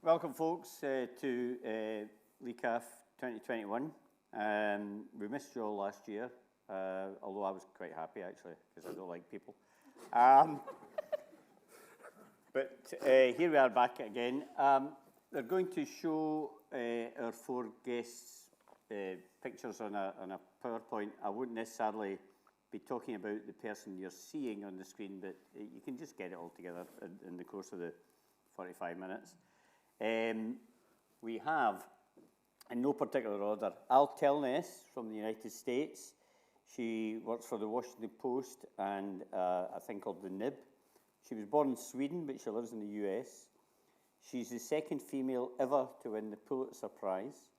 Welcome, folks, to Licov 2021. We missed you all last year, although I was quite happy, actually, because I don't like people. But here we are back again. They're going to show our four guests' pictures on a PowerPoint. I wouldn't necessarily be talking about the person you're seeing on the screen, but you can just get it all together in the course of the 45 minutes. We have, in no particular order, Al Telness from the United States. She works for the Washington Post and a thing called the Nib. She was born in Sweden, but she lives in the US. She's the second female ever to win the Pulitzer Prize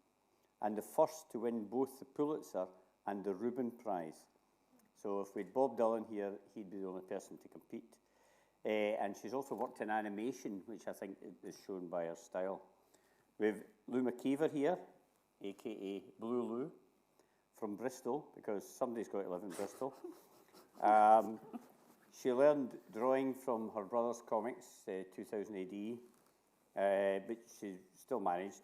and the first to win both the Pulitzer and the Reuben Prize. So if we had Bob Dylan here, he'd be the only person to compete. And she's also worked in animation, which I think is shown by her style. We have Lou McKeever here, a.k.a. Blue Lou, from Bristol, because somebody's got to live in Bristol. She learned drawing from her brother's comics, 2000 AD, but she still managed.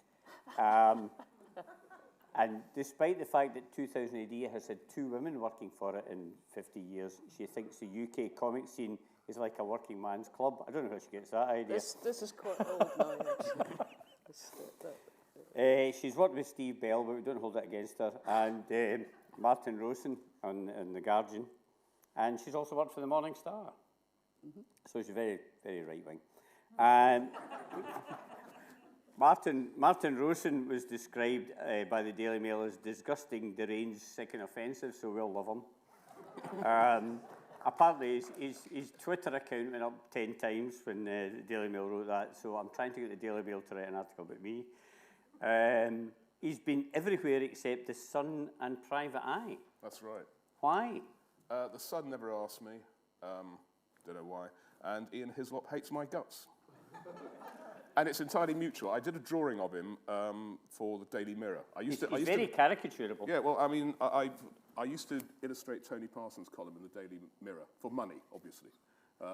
And despite the fact that 2000 AD has had 2 women working for it in 50 years, she thinks the UK comic scene is like a working man's club. I don't know how she gets that idea. This is quite old now, actually. She's worked with Steve Bell, but we don't hold that against her, and Martin Rosen on The Guardian. And she's also worked for the Morning Star. Mm-hmm. So she's very, very right-wing. And Martin Rosen was described by the Daily Mail as disgusting, deranged, sick and offensive, so we'll love him. Apparently, his Twitter account went up 10 times when the Daily Mail wrote that, so I'm trying to get the Daily Mail to write an article about me. He's been everywhere except The Sun and Private Eye. That's right. Why? The Sun never asked me. Don't know why. And Ian Hislop hates my guts. And it's entirely mutual. I did a drawing of him for the Daily Mirror. He's very caricaturable. Yeah, well, I mean, I used to illustrate Tony Parsons' column in the Daily Mirror, for money, obviously.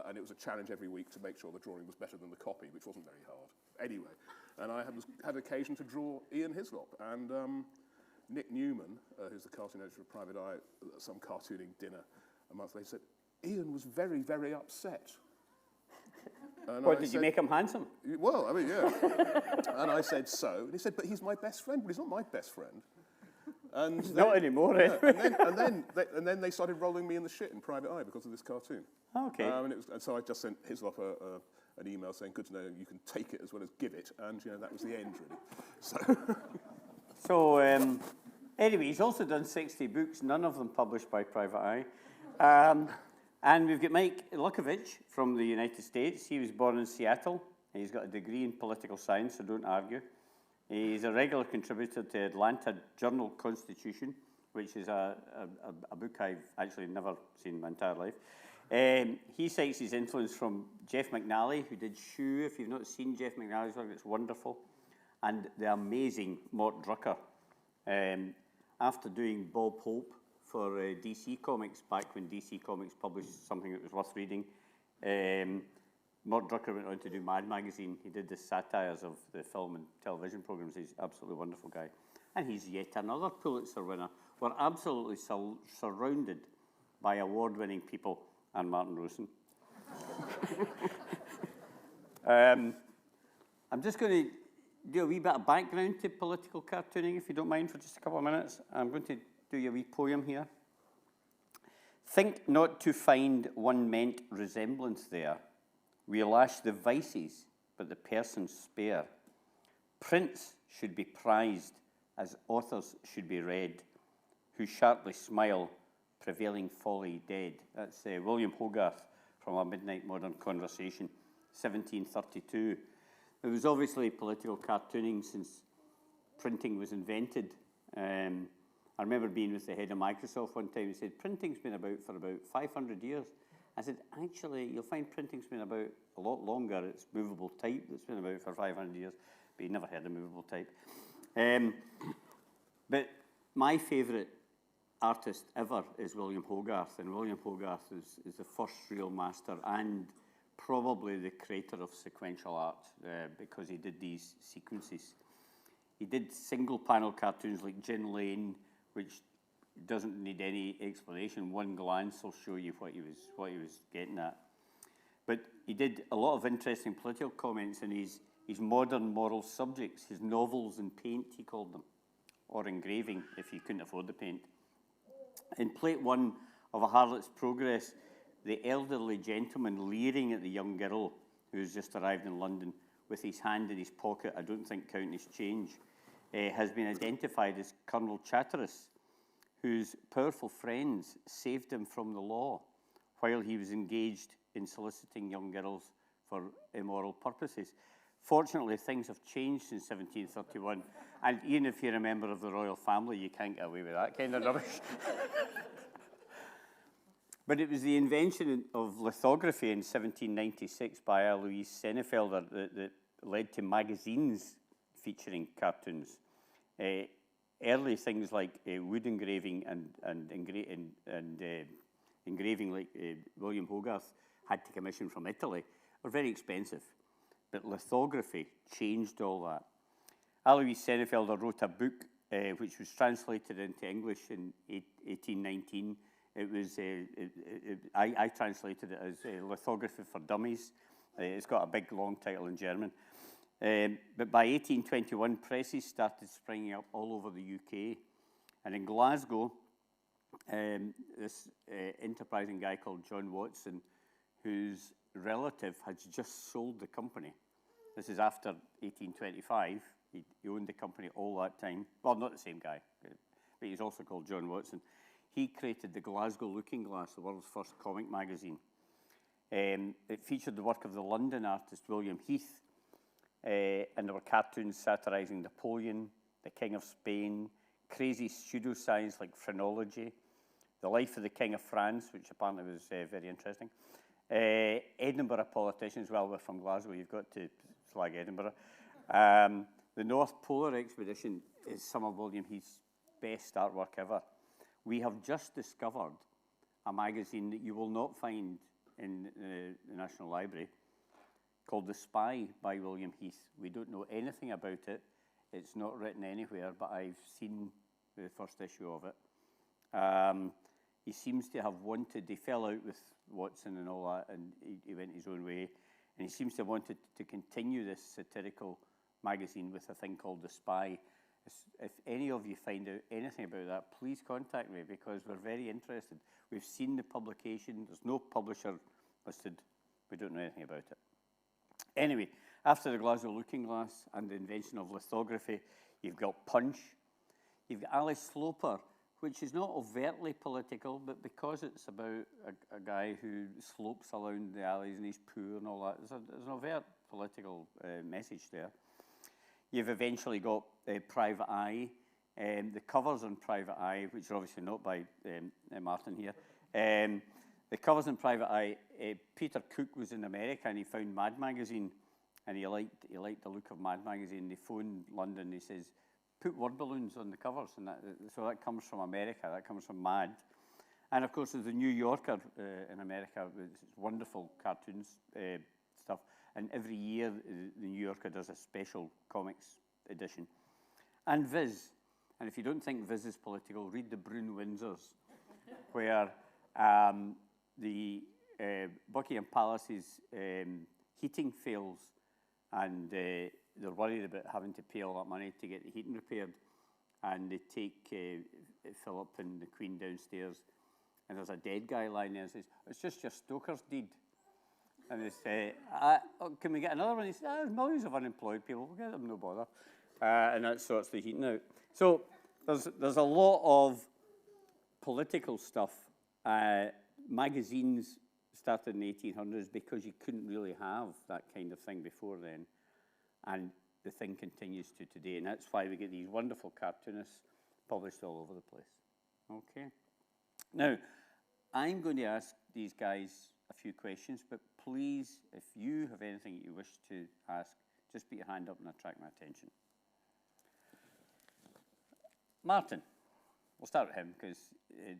And it was a challenge every week to make sure the drawing was better than the copy, which wasn't very hard. Anyway, and I had occasion to draw Ian Hislop. And Nick Newman, who's the cartoon editor of Private Eye, at some cartooning dinner a month later, said, Ian was very, very upset. What, did you make him handsome? Well, I mean, yeah. And I said, so? And he said, but he's my best friend. But he's not my best friend. And then, not anymore, yeah, and then they started rolling me in the shit in Private Eye because of this cartoon. Okay. And so I just sent Hislop an email saying, good to know you can take it as well as give it. And, that was the end, really. So anyway, he's also done 60 books, none of them published by Private Eye. And we've got Mike Licovich from the United States. He was born in Seattle. He's got a degree in political science, so don't argue. He's a regular contributor to Atlanta Journal-Constitution, which is a book I've actually never seen in my entire life. He cites his influence from Jeff McNally, who did Shoe. If you've not seen Jeff McNally's work, it's wonderful. And the amazing Mort Drucker. After doing Bob Hope for DC Comics, back when DC Comics published something that was worth reading, Mort Drucker went on to do Mad Magazine. He did the satires of the film and television programs. He's an absolutely wonderful guy. And he's yet another Pulitzer winner. We're absolutely surrounded by award-winning people and Martin Rosen. I'm just going to do a wee bit of background to political cartooning, if you don't mind, for just a couple of minutes. I'm going to do you a wee poem here. Think not to find one meant resemblance there. We lash the vices, but the person spare. Prints should be prized, as authors should be read, who sharply smile, prevailing folly dead. That's William Hogarth from A Midnight Modern Conversation, 1732. There was obviously political cartooning since printing was invented. I remember being with the head of Microsoft one time. He said, printing's been about for about 500 years. I said, actually, you'll find printing's been about a lot longer. It's movable type that's been about for 500 years. But you never heard of movable type. But my favourite artist ever is William Hogarth. And William Hogarth is the first real master and probably the creator of sequential art because he did these sequences. He did single panel cartoons like Gin Lane, which doesn't need any explanation. One glance will show you what he was getting at. But he did a lot of interesting political comments in his modern moral subjects, his novels in paint, he called them, or engraving if he couldn't afford the paint. In plate 1 of A Harlot's Progress, the elderly gentleman leering at the young girl who's just arrived in London with his hand in his pocket, I don't think counting his change, has been identified as Colonel Chatteris, whose powerful friends saved him from the law while he was engaged in soliciting young girls for immoral purposes. Fortunately, things have changed since 1731, and even if you're a member of the royal family, you can't get away with that kind of rubbish. But it was the invention of lithography in 1796 by Alois Senefelder that led to magazines featuring cartoons. Early things like wood engraving and engraving like William Hogarth had to commission from Italy were very expensive. But lithography changed all that. Alois Senefelder wrote a book which was translated into English in 1819. It was, I translated it as Lithography for Dummies. It's got a big, long title in German. But by 1821, presses started springing up all over the UK. And in Glasgow, this enterprising guy called John Watson, whose relative had just sold the company. This is after 1825. He owned the company all that time. Well, not the same guy, but he's also called John Watson. He created the Glasgow Looking Glass, the world's first comic magazine. It featured the work of the London artist William Heath, and there were cartoons satirising Napoleon, the King of Spain, crazy pseudoscience like phrenology, the life of the King of France, which apparently was very interesting. Edinburgh politicians, well, we're from Glasgow, you've got to flag Edinburgh. The North Polar Expedition is some of William Heath's best artwork ever. We have just discovered a magazine that you will not find in the National Library called The Spy by William Heath. We don't know anything about it. It's not written anywhere, but I've seen the first issue of it. He seems to have wanted, he fell out with Watson and all that, and he went his own way. And he seems to have wanted to continue this satirical magazine with a thing called The Spy. If any of you find out anything about that, please contact me because we're very interested. We've seen the publication. There's no publisher listed. We don't know anything about it. Anyway, after the Glasgow Looking Glass and the invention of lithography, you've got Punch. You've got Alice Sloper, which is not overtly political, but because it's about a guy who slopes around the alleys and he's poor and all that, there's an overt political message there. You've eventually got Private Eye. The covers on Private Eye, which are obviously not by Martin here. The covers on Private Eye, Peter Cook was in America and he found Mad Magazine and he liked the look of Mad Magazine. He phoned London and he says, put word balloons on the covers. And so that comes from America, that comes from Mad. And of course there's the New Yorker in America with wonderful cartoons stuff. And every year, the New Yorker does a special comics edition. And Viz. And if you don't think Viz is political, read the Brune Windsors, where the Buckingham Palace's heating fails, and they're worried about having to pay all that money to get the heating repaired. And they take Philip and the Queen downstairs, and there's a dead guy lying there and says, it's just your stoker's deed. And they say, can we get another one? He says, there's millions of unemployed people. We'll get them, no bother. And that sorts the heating out. So there's a lot of political stuff. Magazines started in the 1800s because you couldn't really have that kind of thing before then. And the thing continues to today. And that's why we get these wonderful cartoonists published all over the place. Okay. Now, I'm going to ask these guys a few questions, but please, if you have anything you wish to ask, just put your hand up and attract my attention. Martin, we'll start with him because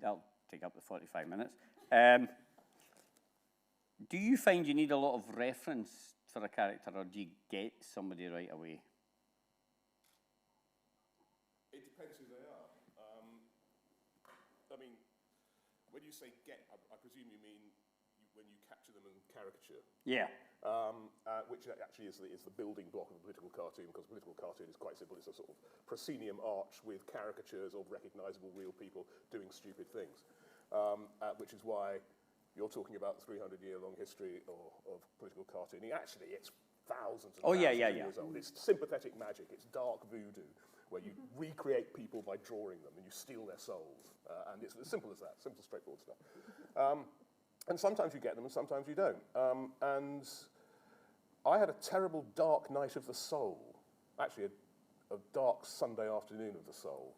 that'll take up the 45 minutes. Do you find you need a lot of reference for a character, or do you get somebody right away? It depends who they are. I mean, when you say get, I presume you mean when you capture them in caricature. Yeah. Which actually is the building block of a political cartoon, because a political cartoon is quite simple. It's a sort of proscenium arch with caricatures of recognisable real people doing stupid things, which is why you're talking about the 300-year-long history of political cartooning. Actually, it's thousands and thousands of years old. It's sympathetic magic. It's dark voodoo, where you recreate people by drawing them and you steal their souls. And it's as simple as that, simple, straightforward stuff. And sometimes you get them and sometimes you don't. And I had a terrible dark night of the soul, actually a dark Sunday afternoon of the soul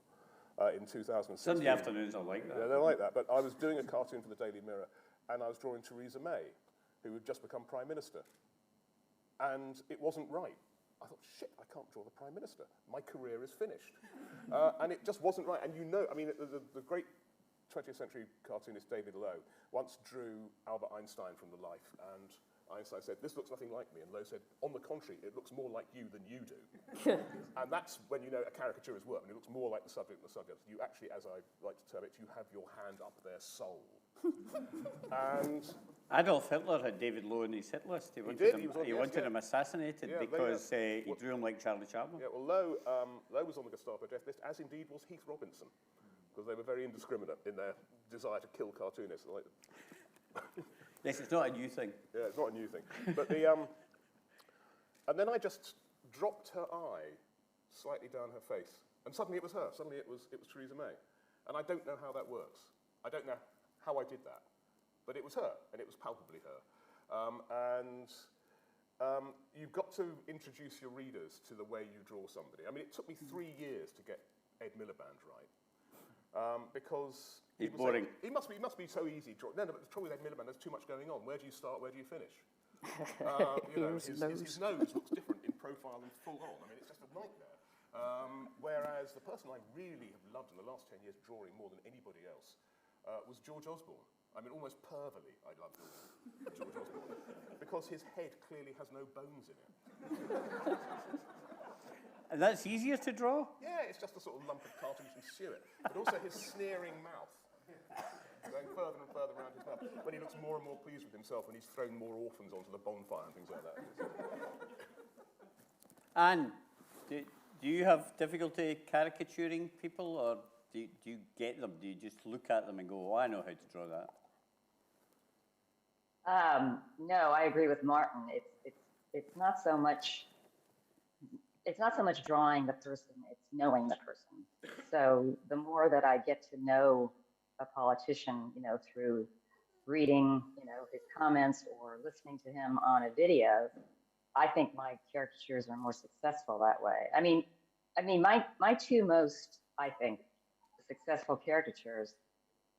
in 2016. Sunday afternoons are like that. Yeah, they're like that. But I was doing a cartoon for the Daily Mirror, and I was drawing Theresa May, who had just become Prime Minister. And it wasn't right. I thought, shit, I can't draw the Prime Minister. My career is finished. And it just wasn't right. And you know, I mean, the great 20th century cartoonist David Lowe once drew Albert Einstein from the life, and Einstein said, this looks nothing like me. And Lowe said, on the contrary, it looks more like you than you do. And that's when you know a caricature is work, when it looks more like the subject than the subject. You actually, as I like to term it, you have your hand up their soul. And Adolf Hitler had David Lowe in his hit list. He wanted him assassinated because he drew him like Charlie Chaplin. Yeah, well, Lowe was on the Gestapo death list, as indeed was Heath Robinson, because they were very indiscriminate in their desire to kill cartoonists. Yes, it's not a new thing. Yeah, it's not a new thing. But and then I just dropped her eye slightly down her face, and suddenly it was her. Suddenly it was Theresa May, and I don't know how that works. I don't know how I did that, but it was her, and it was palpably her. You've got to introduce your readers to the way you draw somebody. I mean, it took me 3 years to get Ed Miliband right, because he's boring. He must be so easy. No, but the trouble with Ed Miliband, there's too much going on. Where do you start? Where do you finish? His nose looks different in profile and full on. I mean, it's just a nightmare. Whereas the person I really have loved in the last 10 years drawing more than anybody else was George Osborne. I mean, almost pervily, I love George Osborne, because his head clearly has no bones in it. And that's easier to draw? Yeah, it's just a sort of lump of cartilage and suet. But also his sneering mouth, going further and further around his mouth, when he looks more and more pleased with himself when he's thrown more orphans onto the bonfire and things like that. And do you have difficulty caricaturing people, or do you get them? Do you just look at them and go, oh, I know how to draw that? No, I agree with Martin. It's not so much drawing the person, it's knowing the person. So the more that I get to know a politician, through reading, his comments or listening to him on a video, I think my caricatures are more successful that way. I mean, my two most, I think, successful caricatures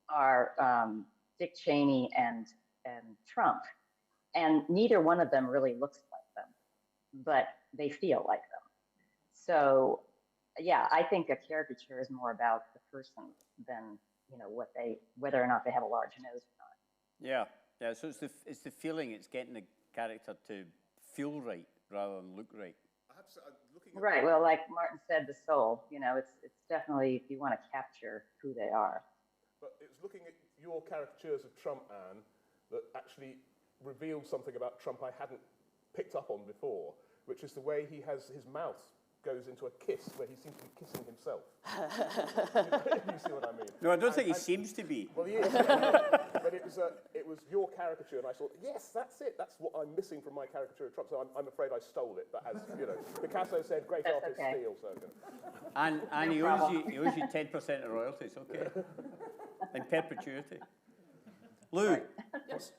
are Dick Cheney and Trump, and neither one of them really looks like them, but they feel like them. So, yeah, I think a caricature is more about the person than whether or not they have a large nose or not. Yeah. So it's the feeling. It's getting the character to feel right rather than look right. Right. Well, like Martin said, the soul. It's definitely, if you want to capture who they are. But it's looking at your caricatures of Trump, Anne, that actually revealed something about Trump I hadn't picked up on before, which is the way he has his mouth goes into a kiss, where he seems to be kissing himself. You see what I mean? No, I don't think he seems to be. Well, he is. But it was your caricature, and I thought, yes, that's it. That's what I'm missing from my caricature of Trump. So I'm afraid I stole it. But as Picasso said, great artists steal. So. And he owes you 10% of royalties. Okay. In perpetuity. Lou, Right. Yes.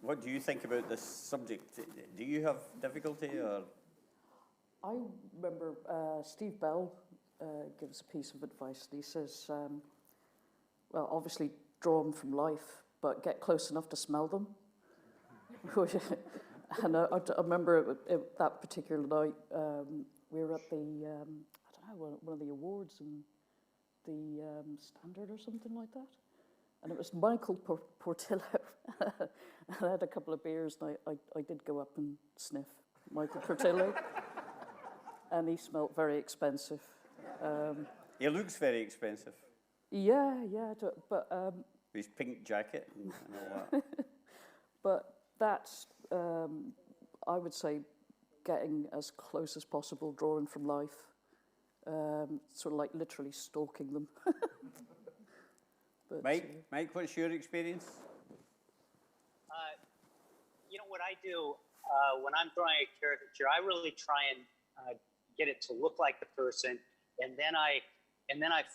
what do you think about this subject? Do you have difficulty, or? I remember Steve Bell gives a piece of advice, and he says, well, obviously draw them from life, but get close enough to smell them. And I remember that particular night, we were at the, one of the awards in the Standard or something like that. And it was Michael Portillo. And I had a couple of beers, and I did go up and sniff Michael Portillo. And he smelt very expensive. He looks very expensive. Yeah, but... His pink jacket and all that. But that's, I would say, getting as close as possible, drawing from life, sort of like literally stalking them. But, Mike, what's your experience? You know what I do when I'm drawing a caricature, I really try and get it to look like the person, and then I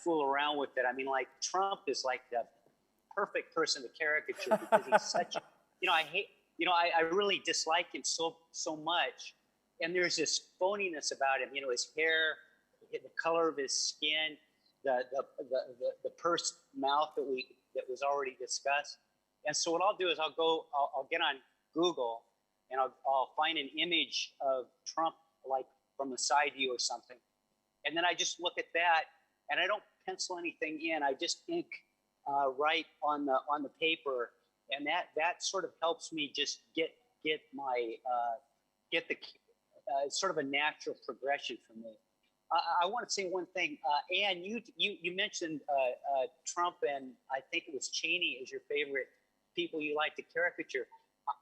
fool around with it. I mean, like Trump is like the perfect person to caricature because he's such. I really dislike him so much, and there's this phoniness about him. You know, his hair, the color of his skin, the pursed mouth that was already discussed. And so what I'll do is I'll get on Google and I'll find an image of Trump like from the side view or something, and then I just look at that, and I don't pencil anything in. I just ink right on the paper. And that sort of helps me just get the sort of a natural progression for me. I want to say one thing, Anne. You mentioned Trump, and I think it was Cheney as your favorite people you like to caricature.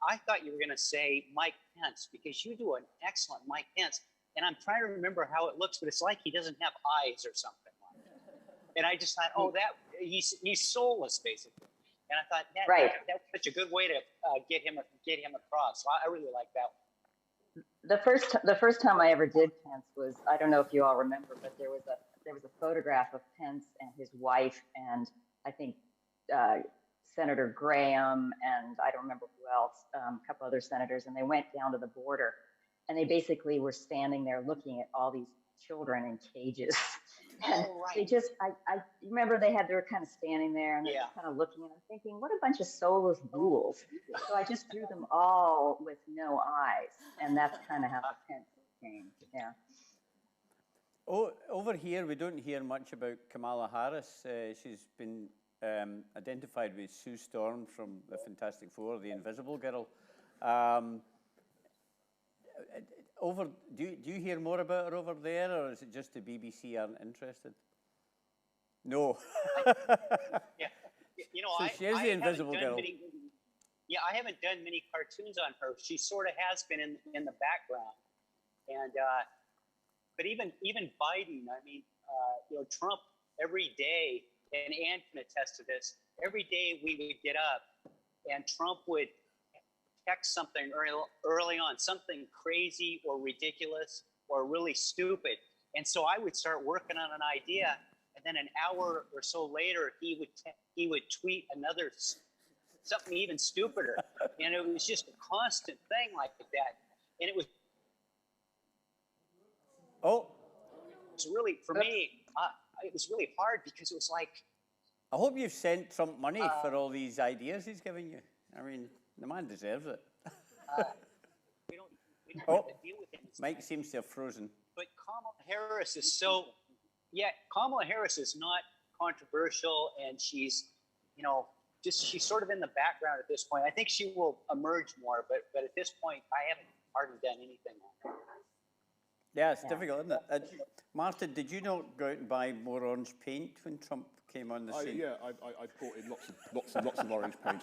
I thought you were going to say Mike Pence, because you do an excellent Mike Pence, and I'm trying to remember how it looks, but it's like he doesn't have eyes or something. And I just thought, oh, that he's soulless basically. And I thought that's such a good way to get him across. So I really like that one. The first time I ever did Pence was, I don't know if you all remember, but there was a photograph of Pence and his wife, and I think Senator Graham, and I don't remember who else, a couple other senators, and they went down to the border, and they basically were standing there looking at all these children in cages. And they just, I remember they were kind of standing there, and they were kind of looking, and I'm thinking, what a bunch of soulless ghouls. So I just drew them all with no eyes, and that's kind of how the Pence came. Yeah. Oh, over here we don't hear much about Kamala Harris. She's been identified with Sue Storm from the Fantastic Four, the Invisible Girl. Do you hear more about her over there, or is it just the BBC aren't interested? No. Yeah, so she's the Invisible Girl. I haven't done many cartoons on her. She sort of has been in the background, and but even Biden. I mean, Trump every day, and Ann can attest to this. Every day we would get up, and Trump would text something early on, something crazy or ridiculous or really stupid. And so I would start working on an idea, and then an hour or so later, he would tweet another something even stupider. And it was just a constant thing like that. And it was really, for me, it was really hard, because it was like, I hope you've sent Trump money for all these ideas he's giving you. I mean, the man deserves it. we don't have to deal with it. Mike seems to have frozen. But Kamala Harris is Kamala Harris is not controversial, and she's, she's sort of in the background at this point. I think she will emerge more, but at this point, I haven't hardly done anything on her. Yeah, it's difficult, isn't it? Martin, did you not go out and buy more orange paint when Trump came on the scene? I bought in lots of orange paint.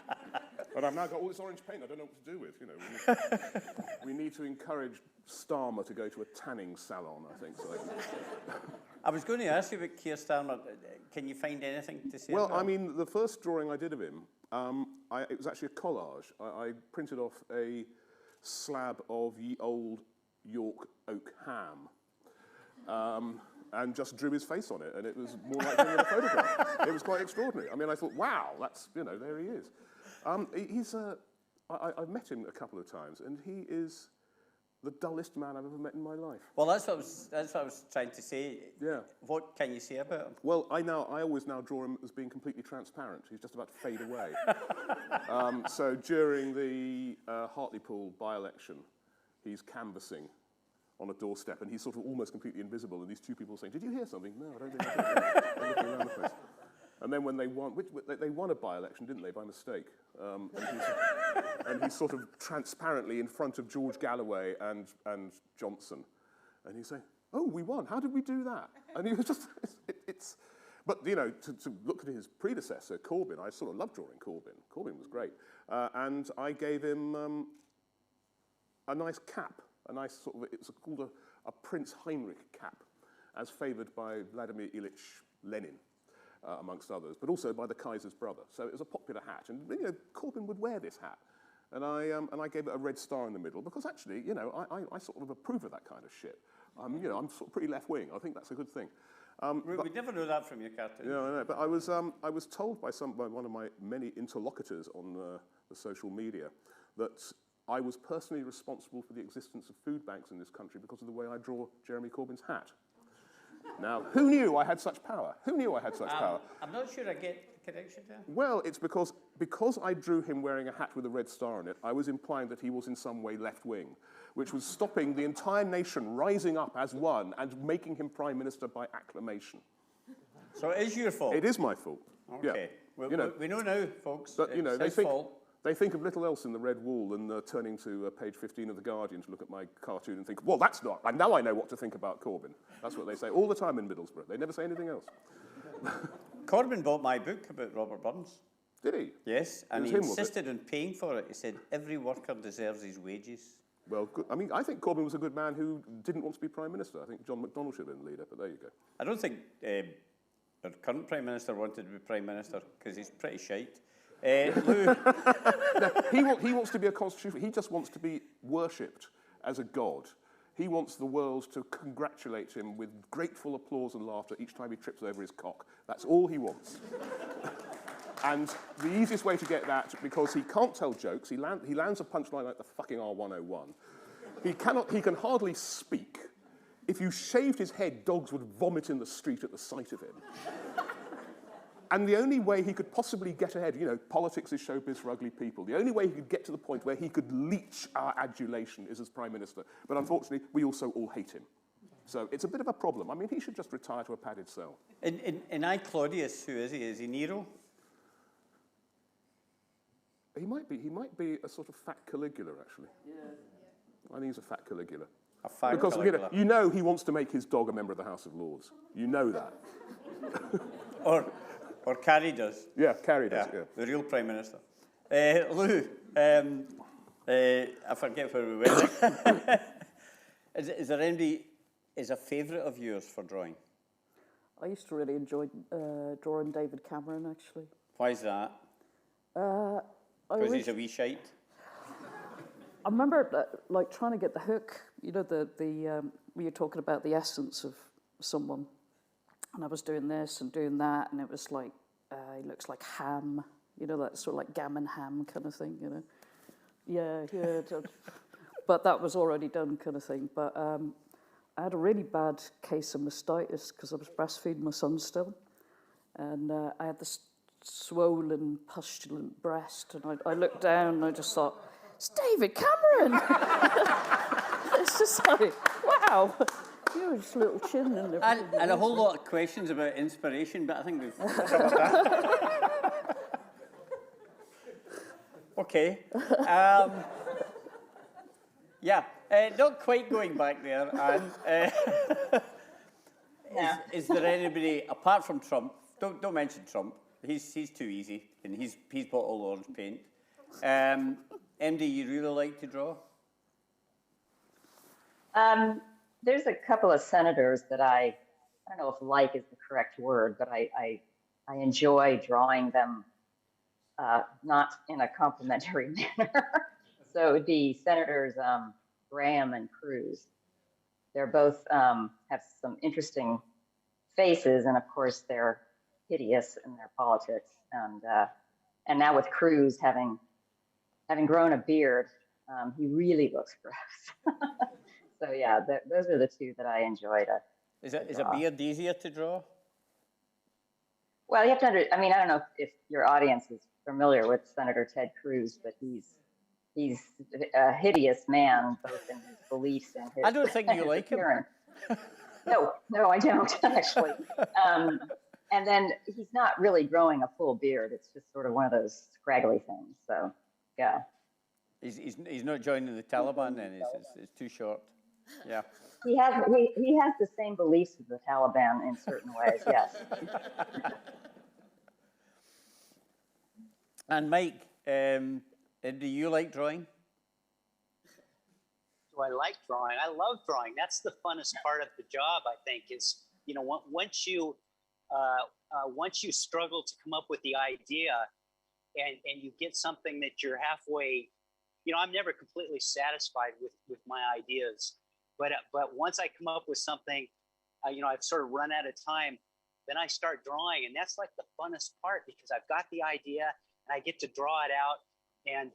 But I've now got all this orange paint I don't know what to do with. We need to encourage Starmer to go to a tanning salon, I think. So. I was going to ask you about Keir Starmer. Can you find anything to say Well, about I mean, the first drawing I did of him, it was actually a collage. I printed off a slab of ye old York oak ham, and just drew his face on it, and it was more like him in a photograph. It was quite extraordinary. I mean, I thought, wow, that's, there he is. I've met him a couple of times, and he is the dullest man I've ever met in my life. Well, that's what I was trying to say. Yeah. What can you say about him? Well, I always now draw him as being completely transparent. He's just about to fade away. So during the Hartlepool by-election, he's canvassing on a doorstep, and he's sort of almost completely invisible, and these two people are saying, "Did you hear something?" "No, I don't think I did." They're looking around the place. And then when they won, they won a by-election, didn't they, by mistake? And he's sort of transparently in front of George Galloway and Johnson. And he's saying, oh, we won. How did we do that? And he was just, but, you know, to look at his predecessor, Corbyn, I sort of loved drawing Corbyn. Corbyn was great. And I gave him a nice cap, a nice sort of, it's called a Prince Heinrich cap, as favoured by Vladimir Ilyich Lenin, amongst others, but also by the Kaiser's brother. So it was a popular hat, and you know, Corbyn would wear this hat. And I gave it a red star in the middle, because actually, you know, I sort of approve of that kind of shit. You know, I'm sort of pretty left-wing. I think that's a good thing. We'd never know that from your cartoons. Yeah, I know. But I was told by one of my many interlocutors on the social media that I was personally responsible for the existence of food banks in this country because of the way I draw Jeremy Corbyn's hat. Now, who knew I had such power? Who knew I had such power? I'm not sure I get the connection there. Well, it's because I drew him wearing a hat with a red star on it, I was implying that he was in some way left-wing, which was stopping the entire nation rising up as one and making him Prime Minister by acclamation. So it is your fault? It is my fault. Okay. Yeah. Well, you know, we know now, folks. But, you know, it's his fault. They think of little else in the red wall than turning to page 15 of The Guardian to look at my cartoon and think, well, that's not, and now I know what to think about Corbyn. That's what they say all the time in Middlesbrough. They never say anything else. Corbyn bought my book about Robert Burns. Did he? Yes, and was he him, was it? insisted on paying for it. He said, every worker deserves his wages. Well, good. I mean, I think Corbyn was a good man who didn't want to be Prime Minister. I think John McDonnell should have been the leader, but there you go. I don't think our current Prime Minister wanted to be Prime Minister, because he's pretty shite. Lou, No, he wants to be a constitutional. He just wants to be worshipped as a god. He wants the world to congratulate him with grateful applause and laughter each time he trips over his cock. That's all he wants. And the easiest way to get that, because he can't tell jokes, he lands a punchline like the fucking R101. He can hardly speak. If you shaved his head, dogs would vomit in the street at the sight of him. And the only way he could possibly get ahead, you know, politics is showbiz for ugly people. The only way he could get to the point where he could leech our adulation is as Prime Minister. But unfortunately, we also all hate him. So it's a bit of a problem. I mean, he should just retire to a padded cell. in I, Claudius, who is he? Is he Nero? He might be a sort of fat Caligula, actually. Yeah. I think he's a fat Caligula. A fat because Caligula. You know he wants to make his dog a member of the House of Lords. You know that. Or Carrie does. Yeah, Carrie does, yeah. The real Prime Minister. Lou, I forget where we went. Is there anybody is a favourite of yours for drawing? I used to really enjoy drawing David Cameron, actually. Why is that? Because he's a wee shite? I remember like trying to get the hook, you know, when you're talking about the essence of someone. And I was doing this and doing that, and it was like, he looks like ham, you know, that sort of like gammon ham kind of thing, you know. Yeah. But that was already done kind of thing. But I had a really bad case of mastitis because I was breastfeeding my son still. And I had this swollen, pustulant breast, and I looked down and I just thought, it's David Cameron! It's just like, wow! Huge little chin and everything. And a whole lot of questions about inspiration, but I think we've covered that. Okay. Yeah, not quite going back there. And, is there anybody, apart from Trump, don't mention Trump, he's too easy, and he's bought all orange paint. MD, you really like to draw? There's a couple of senators that I don't know if like is the correct word, but I enjoy drawing them, not in a complimentary manner. So it would be Senators Graham and Cruz. They're both have some interesting faces, and of course they're hideous in their politics. And now with Cruz having grown a beard, he really looks gross. So yeah, those are the two that I enjoy to. Is a beard easier to draw? Well, you have to I mean, I don't know if your audience is familiar with Senator Ted Cruz, but he's a hideous man, both in his beliefs and his. I don't think you like him. No, I don't actually. And then he's not really growing a full beard. It's just sort of one of those scraggly things. So, yeah. He's not joining the Taliban then. It's too short. Yeah. He has the same beliefs as the Taliban in certain ways. Yes. And Mike, do you like drawing? Do I like drawing? I love drawing. That's the funnest part of the job, I think, is, you know, once you struggle to come up with the idea and you get something that you're halfway, you know, I'm never completely satisfied with my ideas, but once I come up with something, you know, I've sort of run out of time, then I start drawing, and that's like the funnest part because I've got the idea and I get to draw it out, and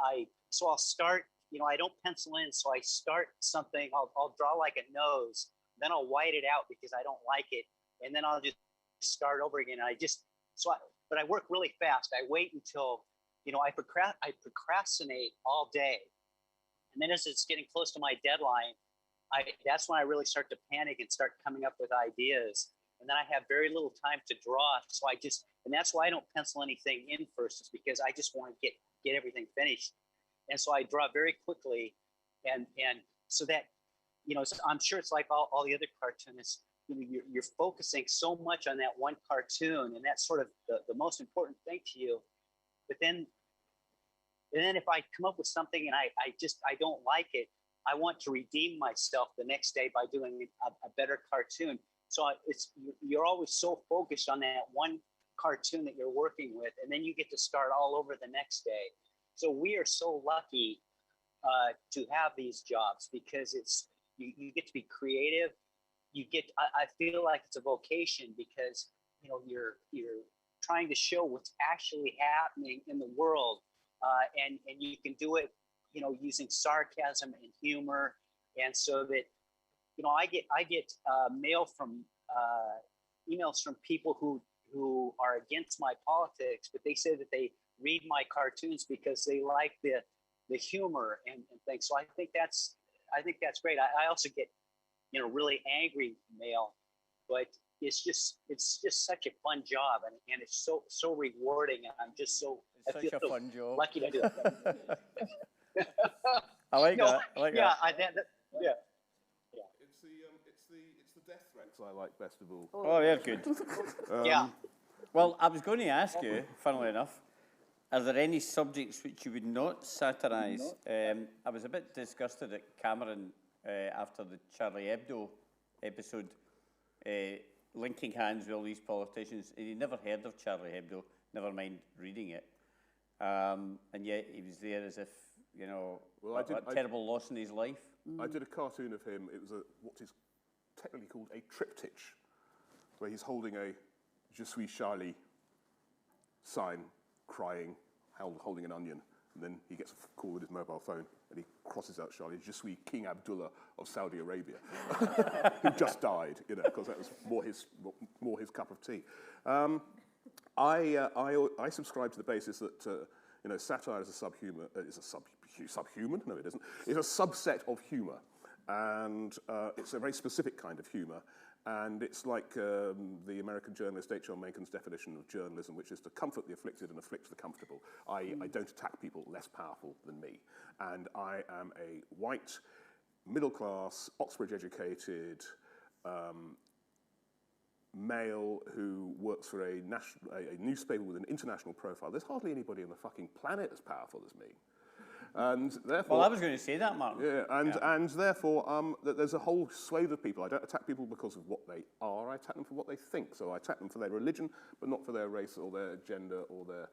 I'll start, you know, I don't pencil in, so I start something, I'll draw like a nose, then I'll white it out because I don't like it, and then I'll just start over again. But I work really fast. I wait until, you know, I procrastinate all day, and then as it's getting close to my deadline, that's when I really start to panic and start coming up with ideas. And then I have very little time to draw. So and that's why I don't pencil anything in first, is because I just want to get everything finished. And so I draw very quickly. And so that, you know, I'm sure it's like all the other cartoonists, you know, you're focusing so much on that one cartoon, and that's sort of the most important thing to you. But then if I come up with something and I don't like it, I want to redeem myself the next day by doing a better cartoon. So you're always so focused on that one cartoon that you're working with, and then you get to start all over the next day. So we are so lucky to have these jobs because you get to be creative. I feel like it's a vocation because, you know, you're trying to show what's actually happening in the world, and you can do it, you know, using sarcasm and humor, and so that, you know, I get emails from people who are against my politics, but they say that they read my cartoons because they like the humor and things. So I think that's great. I also get, you know, really angry mail, but it's just such a fun job, and it's so rewarding, and I'm just It's such a fun job. Lucky to do it. I like that. I like that. Yeah. It's the death threats I like best of all. Oh, they're good. Yeah. Well, I was going to ask you, funnily enough, are there any subjects which you would not satirise? I was a bit disgusted at Cameron after the Charlie Hebdo episode, linking hands with all these politicians. He'd never heard of Charlie Hebdo, never mind reading it. And yet he was there as if, you know, a terrible loss in his life. I did a cartoon of him. It was what is technically called a triptych, where he's holding a "Je suis Charlie" sign, crying, holding an onion, and then he gets a call with his mobile phone, and he crosses out Charlie. "Je suis King Abdullah of Saudi Arabia," who just died, you know, because that was more his cup of tea. I subscribe to the basis that you know, satire is subhuman. No, it isn't. It's a subset of humour, and it's a very specific kind of humour. And it's like the American journalist H.L. Mencken's definition of journalism, which is to comfort the afflicted and afflict the comfortable. I don't attack people less powerful than me. And I am a white, middle-class, Oxbridge-educated male who works for a newspaper with an international profile. There's hardly anybody on the fucking planet as powerful as me. And therefore, well, I was going to say that, Mark. Yeah, and therefore, there's a whole swathe of people. I don't attack people because of what they are. I attack them for what they think. So I attack them for their religion, but not for their race or their gender or their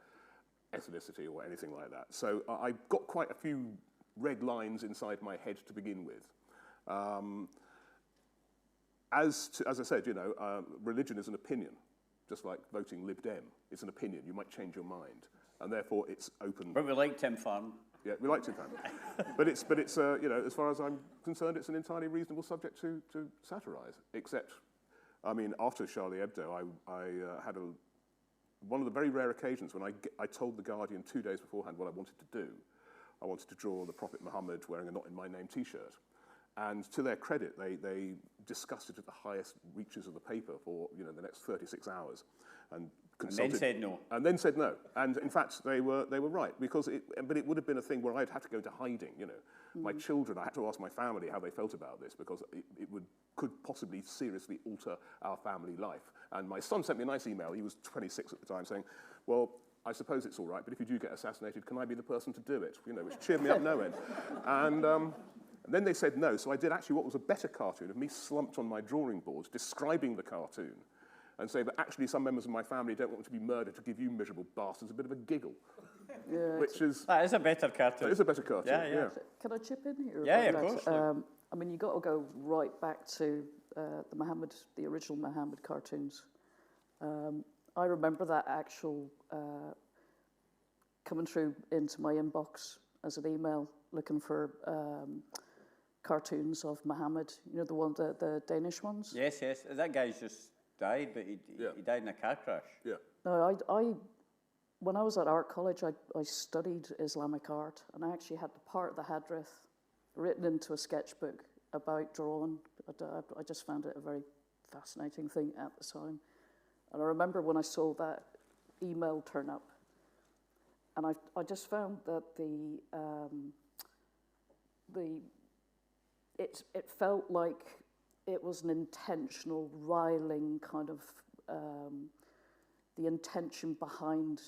ethnicity or anything like that. So I've got quite a few red lines inside my head to begin with. As I said, you know, religion is an opinion, just like voting Lib Dem. It's an opinion. You might change your mind, and therefore it's open. But we like Tim Farm. Yeah, we like Tim Farm. but it's you know, as far as I'm concerned, it's an entirely reasonable subject to satirise. Except, I mean, after Charlie Hebdo, I had one of the very rare occasions when I told The Guardian 2 days beforehand what I wanted to do. I wanted to draw the Prophet Muhammad wearing a Not in My Name T-shirt. And to their credit, they discussed it at the highest reaches of the paper for the next 36 hours, and And then said no. And then said no. And in fact, they were right, because but it would have been a thing where I'd have to go into hiding. My children, I had to ask my family how they felt about this, because it could possibly seriously alter our family life. And my son sent me a nice email. He was 26 at the time, saying, "Well, I suppose it's all right, but if you do get assassinated, can I be the person to do it?" Which cheered me up no end. And then they said no, so I did actually what was a better cartoon of me slumped on my drawing board, describing the cartoon, and say that actually some members of my family don't want to be murdered to give you miserable bastards a bit of a giggle. Yeah. Which is... That is a better cartoon. That is a better cartoon, Yeah. Can I chip in here? Yeah, about of that? course. I mean, you got to go right back to the original Muhammad cartoons. I remember that actual coming through into my inbox as an email, looking for cartoons of Muhammad. The Danish ones. Yes. That guy's just died, but he died in a car crash. Yeah. No, when I was at art college, I studied Islamic art, and I actually had the part of the Hadith written into a sketchbook about drawing. I just found it a very fascinating thing at the time. And I remember when I saw that email turn up, and I just found that it felt like it was an intentional, riling kind of the intention behind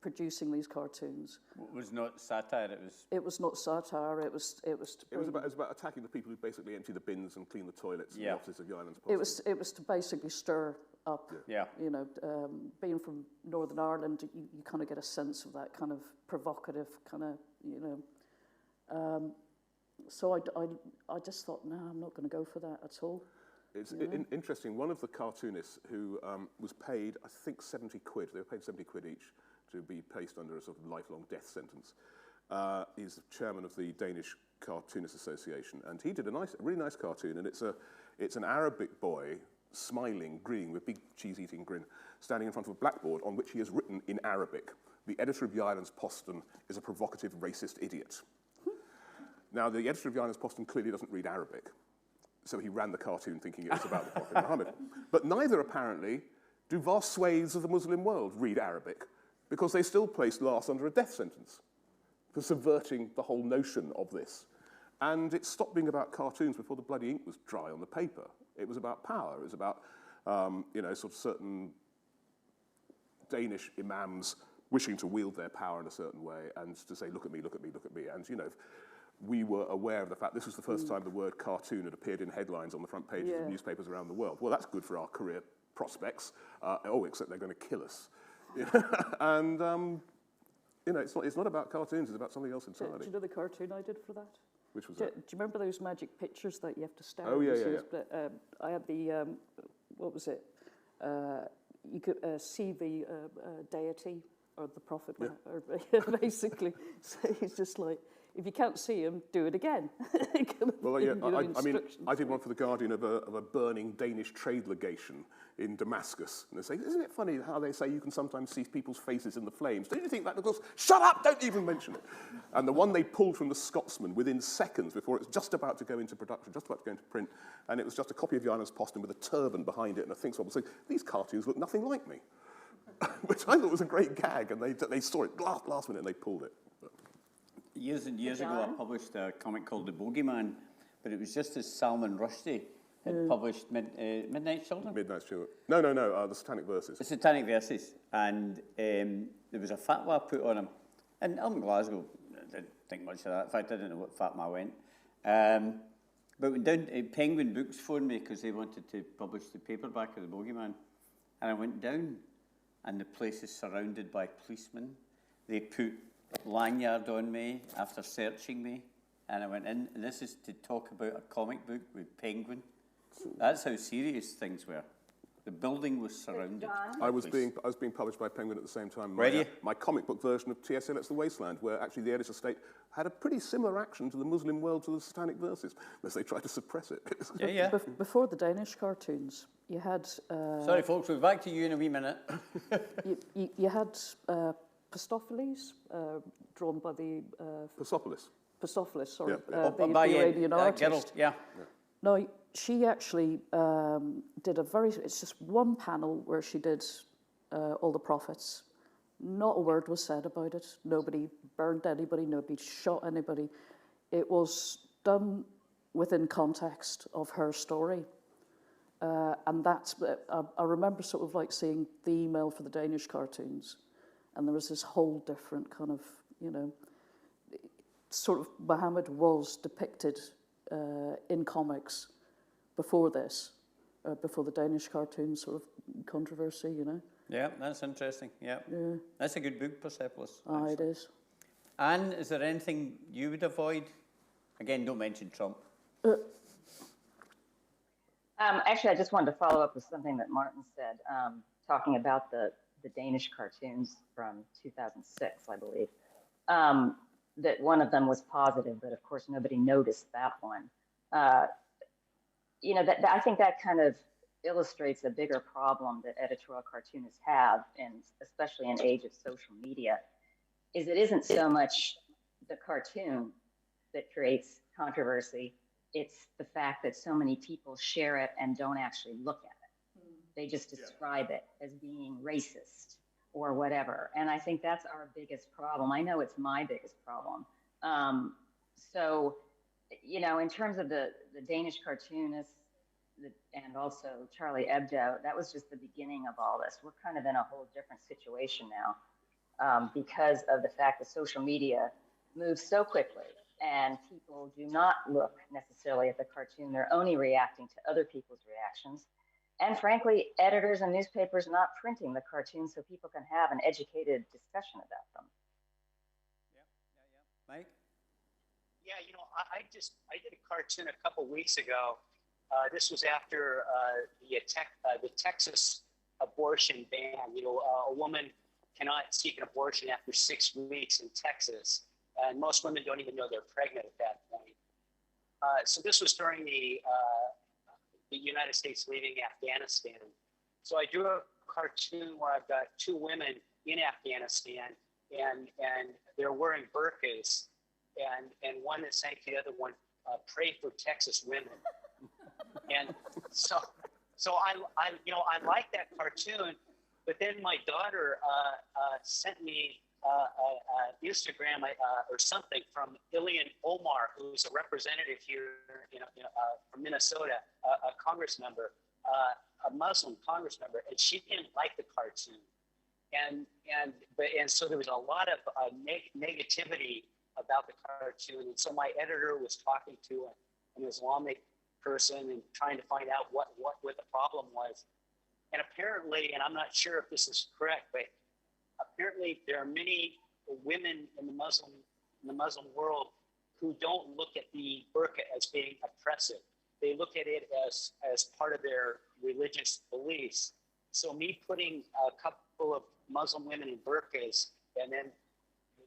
producing these cartoons. It was not satire. It was not satire. It was about attacking the people who basically empty the bins and clean the toilets in the offices of the islands. It was to basically stir up. Yeah. Being from Northern Ireland, you kind of get a sense of that kind of provocative kind of, So I just thought, no, I'm not going to go for that at all. It's interesting. One of the cartoonists who was paid, I think, 70 quid. They were paid 70 quid each to be placed under a sort of lifelong death sentence. He's the chairman of the Danish Cartoonists Association, and he did a really nice cartoon. And it's an Arabic boy smiling, grinning with big cheese-eating grin, standing in front of a blackboard on which he has written in Arabic, "The editor of the Islands Poston is a provocative, racist idiot." Now, the editor of the Islands Poston clearly doesn't read Arabic, so he ran the cartoon thinking it was about the Prophet Muhammad. But neither, apparently, do vast swathes of the Muslim world read Arabic, because they still place Lars under a death sentence for subverting the whole notion of this. And it stopped being about cartoons before the bloody ink was dry on the paper. It was about power. It was about, sort of certain Danish imams wishing to wield their power in a certain way and to say, look at me, look at me, look at me. And, we were aware of the fact this was the first time the word cartoon had appeared in headlines on the front pages of newspapers around the world. Well, that's good for our career prospects. Except they're going to kill us. And, it's not about cartoons, it's about something else entirely. Do you know the cartoon I did for that? Which was Do that? you remember those magic pictures that you have to stare Oh, at? yeah. I had the, what was it? You could see the deity or the prophet, basically. So he's just like, if you can't see him, do it again. Well, I did one for The Guardian of a burning Danish trade legation in Damascus. And they say, isn't it funny how they say you can sometimes see people's faces in the flames? Don't you think that? Because, shut up, don't even mention it. And the one they pulled from the Scotsman within seconds before it was just about to go into production, just about to go into print, and it was just a copy of the Islands Poston with a turban behind it, and I think someone was saying, these cartoons look nothing like me. Which I thought was a great gag, and they saw it last minute and they pulled it. Years and years ago, I published a comic called The Bogeyman, but it was just as Salman Rushdie had published Midnight Children. Midnight Children. No, the Satanic Verses. The Satanic Verses, and there was a fatwa put on him. And I'm in Glasgow, I didn't think much of that. In fact, I didn't know what fatwa went. But when down, Penguin Books phoned me because they wanted to publish the paperback of The Bogeyman. And I went down, and the place is surrounded by policemen. They put lanyard on me after searching me, and I went in, and this is to talk about a comic book with Penguin. That's how serious things were. The building was surrounded. I was being published by Penguin at the same time. Were you? My comic book version of T.S. Eliot's The Wasteland, where actually the editor's estate had a pretty similar action to the Muslim world to the Satanic Verses, unless they tried to suppress it. Yeah. Before the Danish cartoons, you had... Sorry, folks, we'll be back to you in a wee minute. you had Pastophiles, drawn by the... Persepolis. Persepolis, sorry. Yeah. The Iranian artist. Yeah. No, she actually did it's just one panel where she did all the prophets. Not a word was said about it. Nobody burned anybody, nobody shot anybody. It was done within context of her story. And that's, I remember sort of like seeing the email for the Danish cartoons, and there was this whole different kind of, you know, sort of Muhammad was depicted in comics before this, before the Danish cartoon sort of controversy, you know. Yeah, that's interesting. Yeah. That's a good book, Persepolis. Ah, it is. Anne, is there anything you would avoid? Again, don't mention Trump. Actually, I just wanted to follow up with something that Martin said, talking about the Danish cartoons from 2006, I believe. That one of them was positive, but of course nobody noticed that one. You know, that I think that kind of illustrates a bigger problem that editorial cartoonists have, and especially in age of social media, is it isn't so much the cartoon that creates controversy, it's the fact that so many people share it and don't actually look at it. They just describe it as being racist or whatever. And I think that's our biggest problem. I know it's my biggest problem. So, you know, in terms of the Danish cartoonists and also Charlie Hebdo, that was just the beginning of all this. We're kind of in a whole different situation now because of the fact that social media moves so quickly and people do not look necessarily at the cartoon. They're only reacting to other people's reactions. And frankly, editors and newspapers not printing the cartoons so people can have an educated discussion about them. Mike? Yeah, you know, I did a cartoon a couple weeks ago. This was after the Texas abortion ban. You know, a woman cannot seek an abortion after 6 weeks in Texas, and most women don't even know they're pregnant at that point. So this was during the United States leaving Afghanistan. So I drew a cartoon where I've got two women in Afghanistan, and they're wearing burqas, and one is saying to the other one, "Pray for Texas women." And so I like that cartoon, but then my daughter sent me Instagram or something from Ilhan Omar, who's a representative here from Minnesota, a Congress member, a Muslim Congress member, and she didn't like the cartoon, and so there was a lot of negativity about the cartoon, and so my editor was talking to an Islamic person and trying to find out what the problem was, and apparently, and I'm not sure if this is correct, but apparently there are many women in the Muslim world who don't look at the burqa as being oppressive. They look at it as part of their religious beliefs. So me putting a couple of Muslim women in burqas, and then